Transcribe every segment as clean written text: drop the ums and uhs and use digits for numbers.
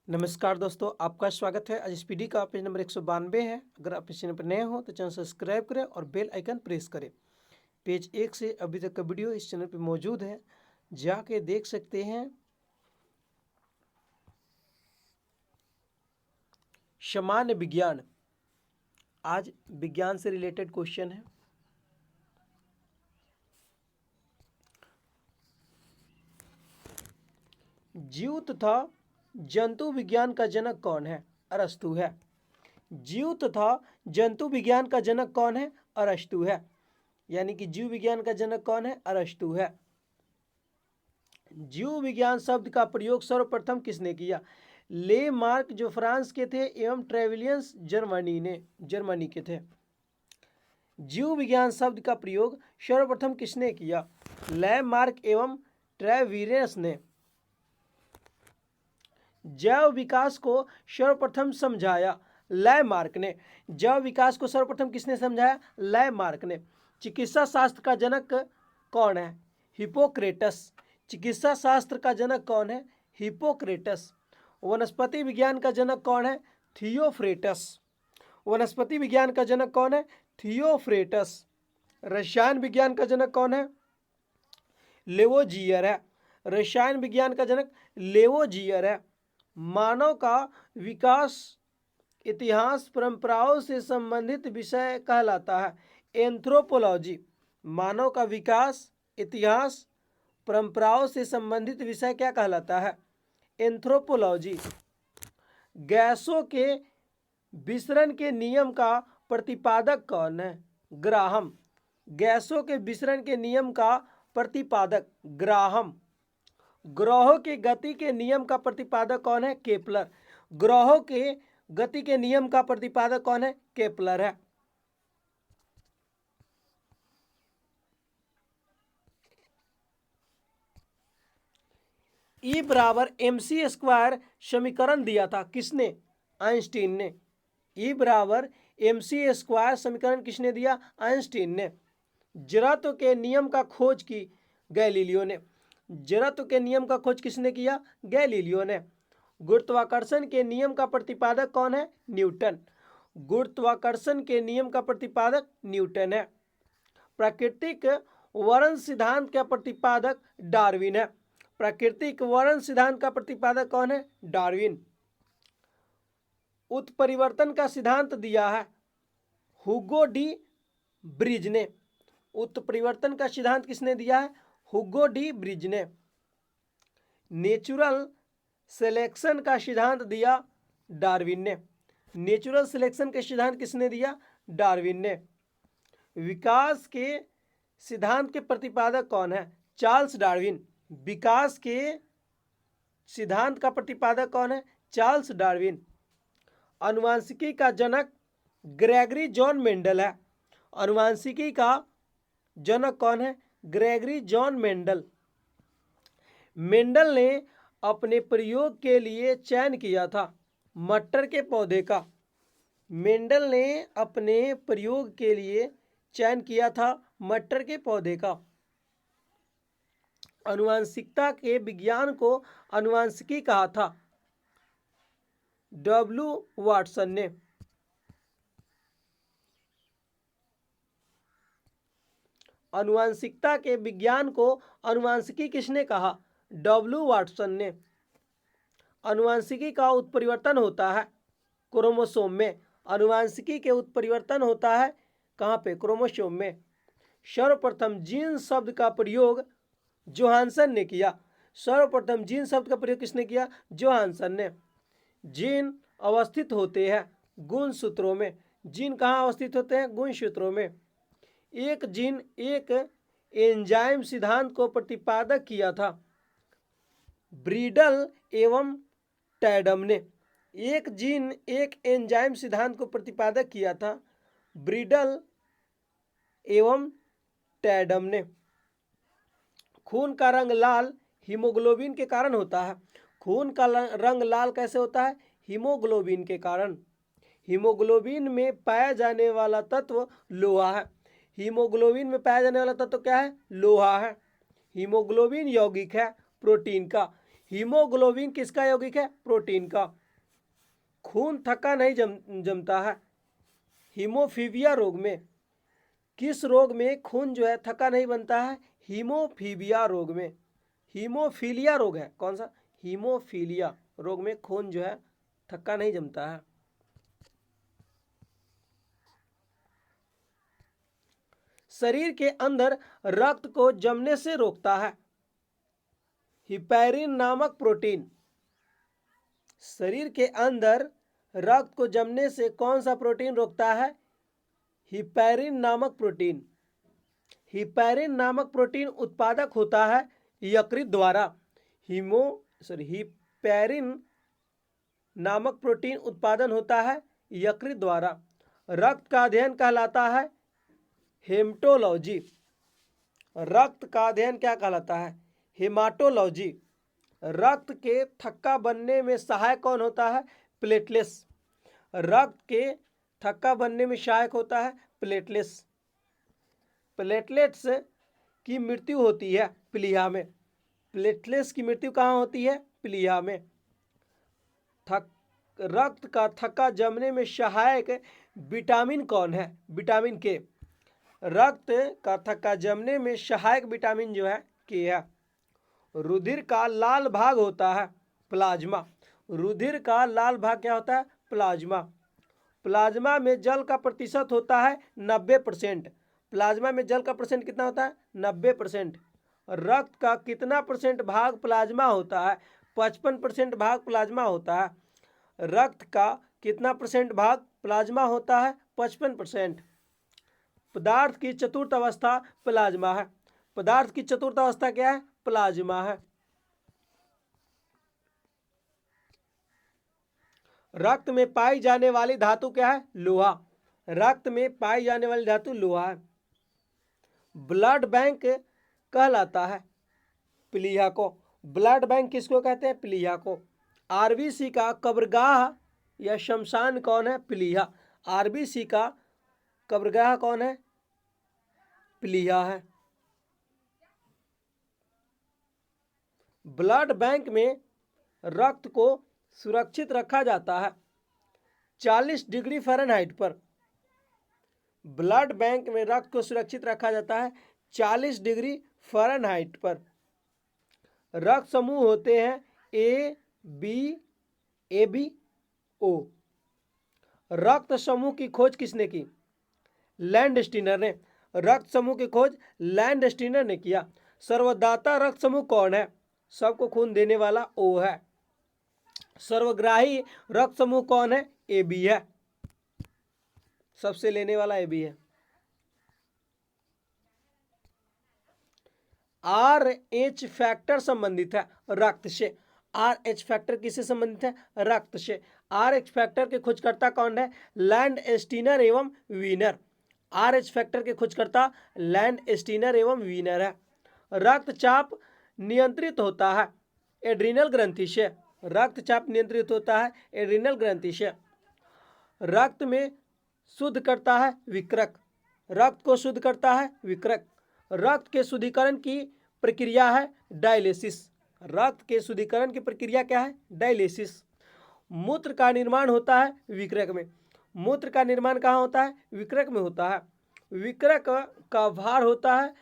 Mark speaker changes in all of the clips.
Speaker 1: नमस्कार दोस्तों, आपका स्वागत है। आज इस पीडी का पेज नंबर 192 है। अगर आप इस चैनल पर नए हो तो चैनल सब्सक्राइब करें और बेल आइकन प्रेस करें। पेज 1 से अभी तक का वीडियो इस चैनल पर मौजूद है, जाके देख सकते हैं। सामान्य विज्ञान, आज विज्ञान से रिलेटेड क्वेश्चन है। जीव तथा जंतु विज्ञान का जनक कौन है? अरस्तु है। जीव तथा जंतु विज्ञान का जनक कौन है? अरस्तु है। यानी कि जीव विज्ञान का जनक कौन है? अरस्तु है। जीव विज्ञान शब्द का प्रयोग सर्वप्रथम किसने किया? ले मार्क जो फ्रांस के थे एवं ट्रेविलियंस जर्मनी के थे। जीव विज्ञान शब्द का प्रयोग सर्वप्रथम किसने किया? ले मार्क एवं ट्रेविलियंस ने। जैव विकास को सर्वप्रथम समझाया ले मार्क ने। जैव विकास को सर्वप्रथम किसने समझाया? ले मार्क ने। चिकित्सा शास्त्र का जनक कौन है? हिप्पोक्रेटस। चिकित्सा शास्त्र का जनक कौन है? हिप्पोक्रेटस। वनस्पति विज्ञान का जनक कौन है? थियोफ्रेटस। वनस्पति विज्ञान का जनक कौन है? थियोफ्रेटस। रसायन विज्ञान का जनक कौन है? लेवोजियर है। रसायन विज्ञान का जनक लेवोजियर है। मानव का विकास इतिहास परंपराओं से संबंधित विषय कहलाता है। एंथ्रोपोलॉजी। मानव का विकास इतिहास परंपराओं से संबंधित विषय क्या कहलाता है? एंथ्रोपोलॉजी। गैसों के विसरण के नियम का प्रतिपादक कौन है? ग्राहम। गैसों के विसरण के नियम का प्रतिपादक ग्राहम। ग्रहों की गति के नियम का प्रतिपादक कौन है? केपलर। ग्रहों के गति के नियम का प्रतिपादक कौन है? केपलर है। E बराबर MC स्क्वायर समीकरण दिया था किसने? आइंस्टीन ने। E बराबर MC स्क्वायर समीकरण किसने दिया? आइंस्टीन ने। जड़त्व के नियम का खोज की गैलीलियो ने। जड़त्व के नियम का खोज किसने किया? गैलीलियो ने। गुरुत्वाकर्षण के नियम का प्रतिपादक कौन है? न्यूटन। गुरुत्वाकर्षण के नियम का प्रतिपादक न्यूटन है। प्राकृतिक वर्ण सिद्धांत का प्रतिपादक डार्विन है। प्राकृतिक वर्ण सिद्धांत का प्रतिपादक कौन है? डार्विन। उत्परिवर्तन का सिद्धांत दिया है हुगो डी ब्रिज ने। उत्परिवर्तन का सिद्धांत किसने दिया है? हुगो डी ब्रिज ने। नेचुरल सिलेक्शन का सिद्धांत दिया डार्विन ने। नेचुरल सिलेक्शन का सिद्धांत किसने दिया? डार्विन ने। विकास के सिद्धांत के प्रतिपादक कौन है? Charles Darwin. विकास के सिद्धांत का प्रतिपादक कौन है? Charles Darwin. अनुवांशिकी का जनक ग्रेगरी जॉन मेंडल है। अनुवांशिकी का जनक कौन है? Gregory John Mendel. मेंडल ने अपने प्रयोग के लिए चयन किया था मटर के पौधे का। मेंडल ने अपने प्रयोग के लिए चयन किया था मटर के पौधे का। अनुवांशिकता के विज्ञान को अनुवांशिकी कहा था डब्ल्यू वाटसन ने। अनुवांशिकता के विज्ञान को अनुवांशिकी किसने कहा? डब्ल्यू वाटसन ने। अनुवांशिकी का उत्परिवर्तन होता है क्रोमोसोम में। अनुवांशिकी के उत्परिवर्तन होता है कहाँ पे? क्रोमोसोम में। सर्वप्रथम जीन शब्द का प्रयोग जोहानसन ने किया। सर्वप्रथम जीन शब्द का प्रयोग किसने किया? जोहानसन ने। जीन अवस्थित होते हैं गुणसूत्रों में। जीन कहाँ अवस्थित होते हैं? गुणसूत्रों में। एक जीन एक एंजाइम सिद्धांत को प्रतिपादक किया था ब्रीडल एवं टैडम ने। एक जीन एक एंजाइम सिद्धांत को प्रतिपादक किया था ब्रीडल एवं टैडम ने। खून का रंग लाल हीमोग्लोबिन के कारण होता है। खून का रंग लाल कैसे होता है? हीमोग्लोबिन के कारण। हीमोग्लोबिन में पाया जाने वाला तत्व लोहा है। हीमोग्लोबिन में पाया जाने वाला तत्व क्या है? लोहा है। हीमोग्लोबिन यौगिक है प्रोटीन का। हीमोग्लोबिन किसका यौगिक है? प्रोटीन का। खून थक्का नहीं जमता है। हीमोफीलिया रोग में, किस रोग में खून जो है थक्का नहीं बनता है? हीमोफीलिया रोग में। हीमोफीलिया रोग है कौन सा? हीमोफीलिया रोग में खून जो है थक्का नहीं जमता है। शरीर के अंदर रक्त को जमने से रोकता है हिपैरिन नामक प्रोटीन। शरीर के अंदर रक्त को जमने से कौन सा प्रोटीन रोकता है? हिपैरिन नामक प्रोटीन। हिपैरिन नामक प्रोटीन उत्पादक होता है यकृत द्वारा। हिपैरिन नामक प्रोटीन उत्पादन होता है यकृत द्वारा। रक्त का अध्ययन कहलाता है हेमेटोलॉजी। रक्त का अध्ययन क्या कहलाता है? हेमाटोलॉजी। रक्त के थक्का बनने में सहायक कौन होता है? प्लेटलेट्स। रक्त के थक्का बनने में सहायक होता है प्लेटलेट्स। प्लेटलेट्स की मृत्यु होती है प्लीहा में। प्लेटलेट्स की मृत्यु कहाँ होती है? प्लीहा में। रक्त का थक्का जमने में सहायक विटामिन कौन है? विटामिन के। रक्त का थक्का जमने में सहायक विटामिन जो है के है। रुधिर का लाल भाग होता है प्लाज्मा। रुधिर का लाल भाग क्या होता है? प्लाज्मा। प्लाज्मा में जल का प्रतिशत होता है 90%। प्लाज्मा में जल का परसेंट कितना होता है? 90%। रक्त का कितना परसेंट भाग प्लाज्मा होता है? 55% भाग प्लाज्मा होता है। रक्त का कितना परसेंट भाग प्लाज्मा होता है? 55%। पदार्थ की चतुर्थ अवस्था प्लाज्मा है। पदार्थ की चतुर्थ अवस्था क्या है? प्लाज्मा है। रक्त में पाई जाने वाली धातु क्या है? लोहा। रक्त में पाई जाने वाली धातु लोहा है। ब्लड बैंक कहलाता है प्लीहा को। ब्लड बैंक किसको कहते हैं? प्लीहा को। आरबीसी का कब्रगाह या शमशान कौन है? प्लीहा। आरबीसी का कब्रगाह कौन है? प्लीहा है। ब्लड बैंक में रक्त को सुरक्षित रखा जाता है 40 डिग्री फ़ारेनहाइट पर। ब्लड बैंक में रक्त को सुरक्षित रखा जाता है 40 डिग्री फ़ारेनहाइट पर। रक्त समूह होते हैं ए बी ओ। रक्त समूह की खोज किसने की? लैंडस्टीनर ने। रक्त समूह की खोज लैंडस्टीनर ने किया। सर्वदाता रक्त समूह कौन है? सबको खून देने वाला ओ है। सर्वग्राही रक्त समूह कौन है? ए बी है। सबसे लेने वाला ए बी है। आर एच फैक्टर संबंधित है रक्त से। आर एच फैक्टर किससे संबंधित है? रक्त से। आर एच फैक्टर के खोजकर्ता कौन है? लैंडस्टीनर एवं वीनर। आर एच फैक्टर के खोजकर्ता लैंडस्टीनर एवं वीनर है। रक्तचाप नियंत्रित होता है एड्रीनल ग्रंथि से। रक्तचाप नियंत्रित होता है एड्रीनल ग्रंथि से। रक्त में शुद्ध करता है विकृक। रक्त को शुद्ध करता है विकृक। रक्त के शुद्धिकरण की प्रक्रिया है डायलिसिस। रक्त के शुद्धिकरण की प्रक्रिया क्या है? डायलिसिस। मूत्र का निर्माण होता है विकृक में। मूत्र का निर्माण कहाँ होता है? विकृक में होता है। विकृक का भार होता है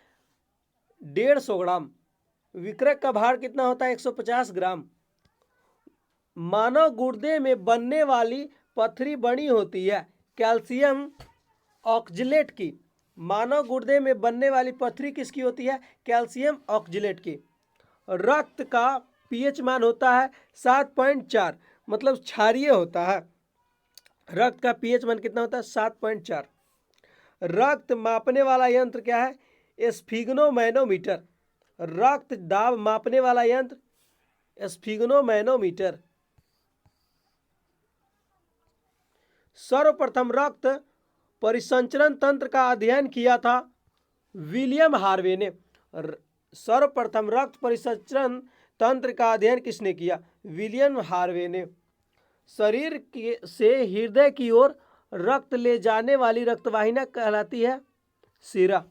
Speaker 1: 150 ग्राम। विकृक का भार कितना होता है? 150 ग्राम। मानव गुर्दे में बनने वाली पथरी बनी होती है कैल्शियम ऑक्जेलेट की। मानव गुर्दे में बनने वाली पथरी किसकी होती है? कैल्शियम ऑक्जेलेट की। रक्त का पीएच मान होता है 7.4, मतलब क्षारीय होता है। रक्त का पीएच मान कितना होता है? 7.4। रक्त मापने वाला यंत्र क्या है? स्फिग्नोमैनोमीटर। रक्त दाब मापने वाला यंत्र स्फिग्नोमैनोमीटर। सर्वप्रथम रक्त परिसंचरण तंत्र का अध्ययन किया था विलियम हार्वे ने। सर्वप्रथम रक्त परिसंचरण तंत्र का अध्ययन किसने किया? विलियम हार्वे ने। शरीर से हृदय की ओर रक्त ले जाने वाली रक्तवाहिनी कहलाती है शिरा।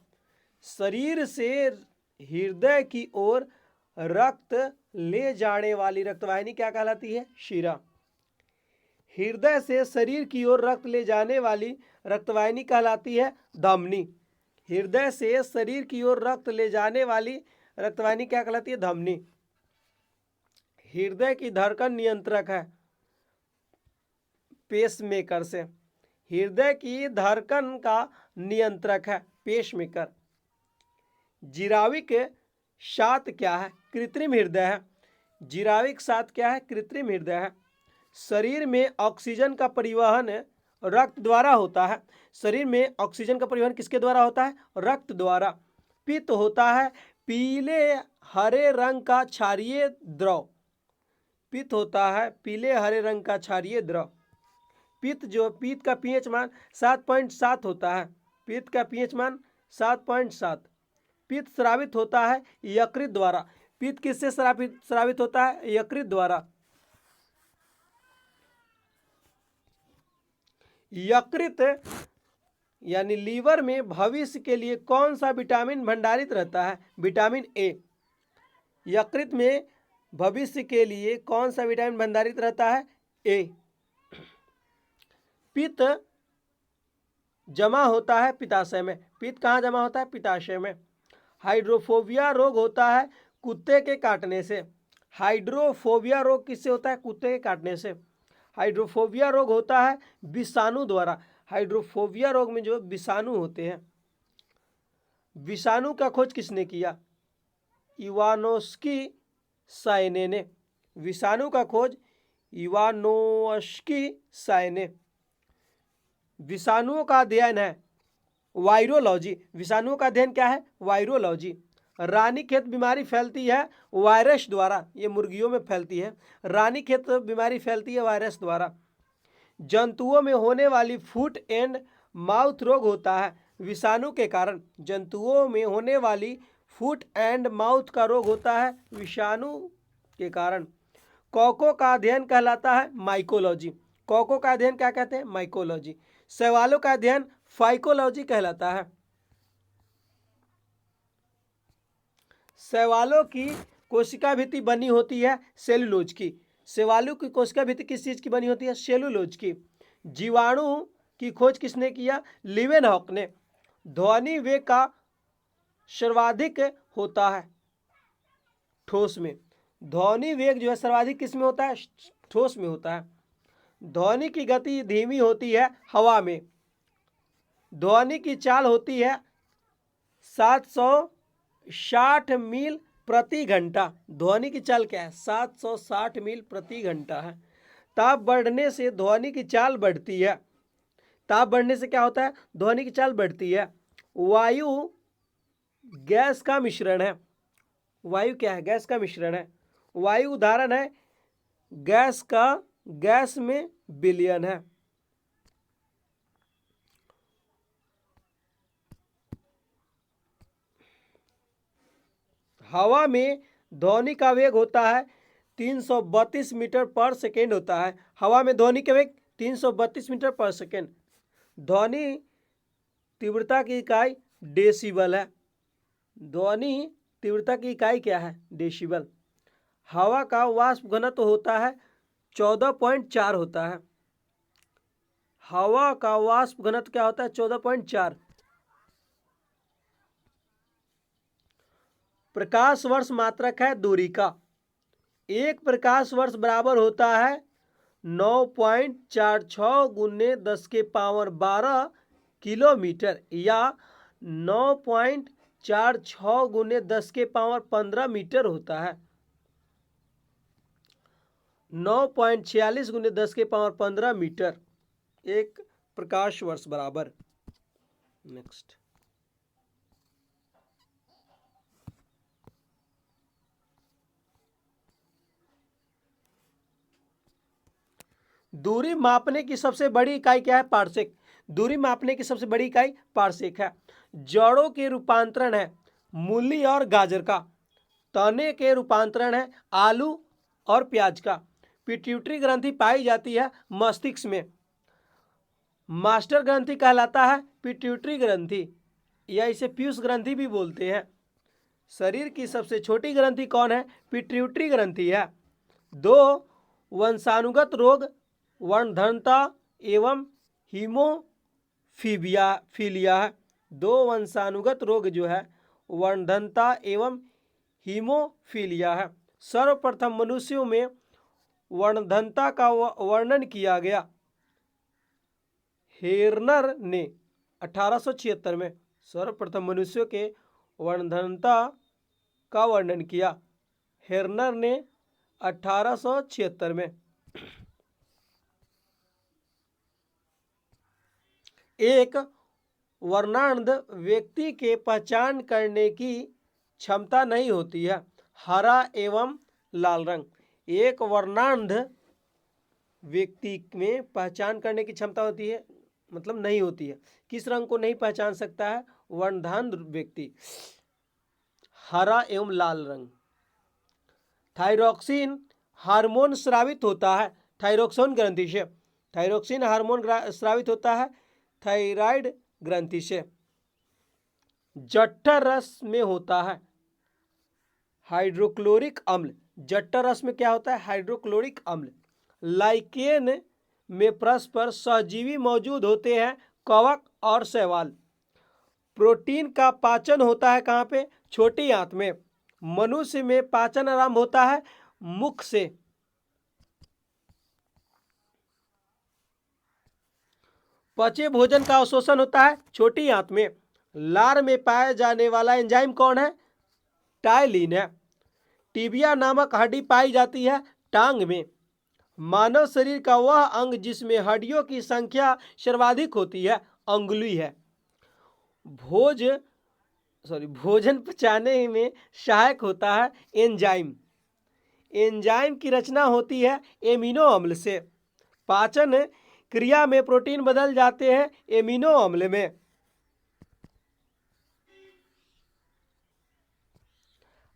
Speaker 1: शरीर से हृदय की ओर रक्त ले जाने वाली रक्तवाहिनी क्या कहलाती है? शिरा। हृदय से शरीर की ओर रक्त ले जाने वाली रक्तवाहिनी कहलाती है धमनी। हृदय से शरीर की ओर रक्त ले जाने वाली रक्तवाहिनी क्या कहलाती है? धमनी। हृदय की धड़कन नियंत्रक है पेसमेकर से। हृदय की धड़कन का नियंत्रक है पेसमेकर। जीराविक सात क्या है? कृत्रिम हृदय है। जीराविक सात क्या है? कृत्रिम हृदय है। शरीर में ऑक्सीजन का परिवहन रक्त द्वारा होता है। शरीर में ऑक्सीजन का परिवहन किसके द्वारा होता है? रक्त द्वारा। पित्त होता है पीले हरे रंग का क्षारीय द्रव। पित्त होता है पीले हरे रंग का क्षारीय द्रव। पित्त का पीएच मान 7.7 होता है। पित्त का पीएच मान 7.7। पित्त स्रावित होता है यकृत द्वारा। पित्त किससे स्रावित होता है? यकृत द्वारा। यकृत यानी लीवर में भविष्य के लिए कौन सा विटामिन भंडारित रहता है? Vitamin A. यकृत में भविष्य के लिए कौन सा विटामिन भंडारित रहता है? ए। पित्त जमा होता है पित्ताशय में। पित्त कहाँ जमा होता है? पित्ताशय में। हाइड्रोफोबिया रोग होता है कुत्ते के काटने से। हाइड्रोफोबिया रोग किससे होता है? कुत्ते के काटने से। हाइड्रोफोबिया रोग होता है विषाणु द्वारा। हाइड्रोफोबिया रोग में जो विषाणु होते हैं, विषाणु का खोज किसने किया? इवानोस्की साइने ने। विषाणु का खोज इवानोस्की साइने। विषाणुओं का अध्ययन है वायरोलॉजी। विषाणुओं का अध्ययन क्या है? वायरोलॉजी। रानीखेत बीमारी फैलती है वायरस द्वारा। ये मुर्गियों में फैलती है। रानीखेत बीमारी फैलती है वायरस द्वारा। जंतुओं में होने वाली फुट एंड माउथ रोग होता है विषाणु के कारण। जंतुओं में होने वाली फुट एंड माउथ का रोग होता है विषाणु के कारण। कॉको का अध्ययन कहलाता है माइकोलॉजी। कॉको का अध्ययन क्या कहते हैं? माइकोलॉजी। शैवालों का अध्ययन फाइकोलॉजी कहलाता है। शैवालों की कोशिका भित्ति बनी होती है सेलुलोज की। शैवालों की कोशिका भित्ति किस चीज की बनी होती है? सेलुलोज की। जीवाणु की खोज किसने किया? लीवेनहॉक ने। ध्वनि वेग का सर्वाधिक होता है ठोस में। ध्वनि वेग जो है सर्वाधिक किस में होता है? ठोस में होता है। ध्वनि की गति धीमी होती है हवा में। ध्वनि की चाल होती है 760 मील प्रति घंटा। ध्वनि की चाल क्या है? 760 मील प्रति घंटा है। ताप बढ़ने से ध्वनि की चाल बढ़ती है। ताप बढ़ने से क्या होता है? ध्वनि की चाल बढ़ती है। वायु गैस का मिश्रण है। वायु क्या है? गैस का मिश्रण है। वायु उदाहरण है गैस का, गैस में विलयन है। हवा में ध्वनि का वेग होता है 332 मीटर पर सेकेंड होता है। हवा में ध्वनि का वेग 332 मीटर पर सेकेंड। ध्वनि तीव्रता की इकाई डेसिबल है। ध्वनि तीव्रता की इकाई क्या है? डेसिबल। हवा का वाष्प घनत्व होता है 14.4 होता है। हवा का वाष्प घनत्व क्या होता है? 14.4। प्रकाश वर्ष मात्रक है दूरी का। एक प्रकाश वर्ष बराबर होता है 9.46 गुने 10 के पावर 12 किलोमीटर या 9.46 गुने 10 के पावर 15 मीटर होता है। 9.46 गुने 10 के पावर 15 मीटर एक प्रकाश वर्ष बराबर। नेक्स्ट, दूरी मापने की सबसे बड़ी इकाई क्या है? पारसेक। दूरी मापने की सबसे बड़ी इकाई पारसेक है। जड़ों के रूपांतरण है मूली और गाजर का। तने के रूपांतरण है आलू और प्याज का। पिट्यूटरी ग्रंथि पाई जाती है मस्तिष्क में। मास्टर ग्रंथि कहलाता है पिट्यूटरी ग्रंथि, या इसे पीयूष ग्रंथि भी बोलते हैं। शरीर की सबसे छोटी ग्रंथि कौन है? पिट्यूटरी ग्रंथि है। 2 वंशानुगत रोग वर्णधनता एवं हीमोफीलिया है। 2 वंशानुगत रोग जो है वर्णधनता एवं हीमोफीलिया है। सर्वप्रथम मनुष्यों में वर्णधनता का वर्णन किया गया हेर्नर ने 1876 में। सर्वप्रथम मनुष्यों के वर्णधनता का वर्णन किया हेर्नर ने 1876 में। एक वर्णांध व्यक्ति के पहचान करने की क्षमता नहीं होती है। हरा एवं लाल रंग। एक वर्णांध व्यक्ति में पहचान करने की क्षमता होती है, मतलब नहीं होती है। किस रंग को नहीं पहचान सकता है वर्णांध व्यक्ति? हरा एवं लाल रंग। थायरोक्सिन हार्मोन स्रावित होता है थायरोक्सिन ग्रंथि से। थायरोक्सिन हार्मोन स्रावित होता है थायराइड ग्रंथि से। जठर रस में होता है हाइड्रोक्लोरिक अम्ल। जठर रस में क्या होता है? हाइड्रोक्लोरिक अम्ल। लाइकेन में परस्पर सहजीवी मौजूद होते हैं कवक और शैवाल। प्रोटीन का पाचन होता है कहाँ पे? छोटी आंत में। मनुष्य में पाचन आरंभ होता है मुख से। पचे भोजन का अवशोषण होता है छोटी आंत में। लार में पाया जाने वाला एंजाइम कौन है? टाइलिन है। टिबिया नामक हड्डी पाई जाती है टांग में। मानव शरीर का वह अंग जिसमें हड्डियों की संख्या सर्वाधिक होती है अंगुली है। भोजन पचाने में सहायक होता है एंजाइम। एंजाइम की रचना होती है एमिनो अम्ल से। पाचन क्रिया में प्रोटीन बदल जाते हैं एमिनो अम्ल में।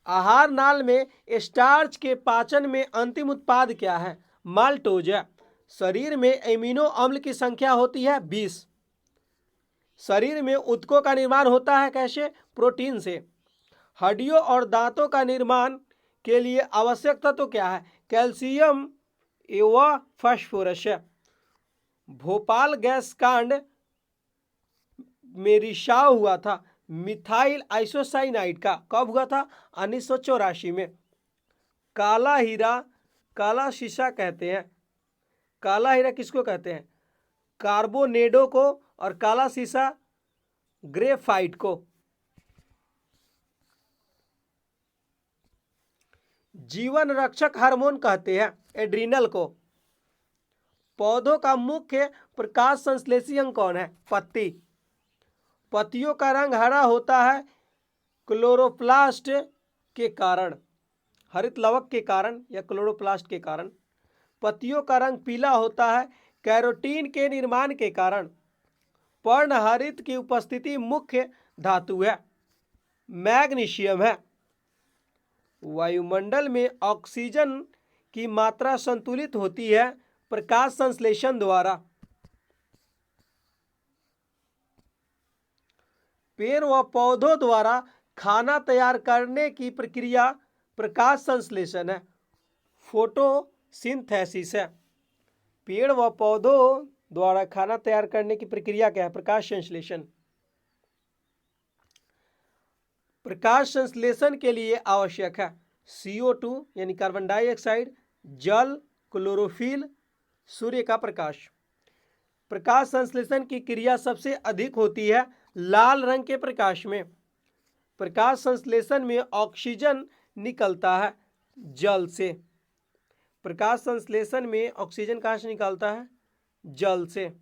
Speaker 1: आहार नाल में स्टार्च के पाचन में अंतिम उत्पाद क्या है? माल्टोज है। शरीर में एमिनो अम्ल की संख्या होती है 20। शरीर में ऊतकों का निर्माण होता है कैसे? प्रोटीन से। हड्डियों और दांतों का निर्माण के लिए आवश्यक तत्व क्या है? कैल्शियम एवं फास्फोरस है। भोपाल गैस कांड में रिसाव हुआ था मिथाइल आइसोसाइनाइड का। कब हुआ था? 1984 में। काला हीरा काला शीशा कहते हैं। काला हीरा किसको कहते हैं? कार्बोनेडो को, और काला शीशा ग्रेफाइट को। जीवन रक्षक हार्मोन कहते हैं एड्रिनल को। पौधों का मुख्य प्रकाश संश्लेषी अंग कौन है? पत्ती। पत्तियों का रंग हरा होता है क्लोरोप्लास्ट के कारण, हरित लवक के कारण या क्लोरोप्लास्ट के कारण। पत्तियों का रंग पीला होता है कैरोटीन के निर्माण के कारण। पर्णहरित की उपस्थिति मुख्य धातु है मैग्नीशियम है। वायुमंडल में ऑक्सीजन की मात्रा संतुलित होती है प्रकाश संश्लेषण द्वारा। पेड़ व पौधों द्वारा खाना तैयार करने की प्रक्रिया प्रकाश संश्लेषण है फोटोसिंथेसिस है। पेड़ व पौधों द्वारा खाना तैयार करने की प्रक्रिया क्या है? प्रकाश संश्लेषण। प्रकाश संश्लेषण के लिए आवश्यक है CO2 यानी कार्बन डाइऑक्साइड, जल, क्लोरोफिल, सूर्य का प्रकाश। प्रकाश संश्लेषण की क्रिया सबसे अधिक होती है लाल रंग के प्रकाश में। प्रकाश संश्लेषण में ऑक्सीजन निकलता है जल से। प्रकाश संश्लेषण में ऑक्सीजन कहाँ से निकलता है? जल से।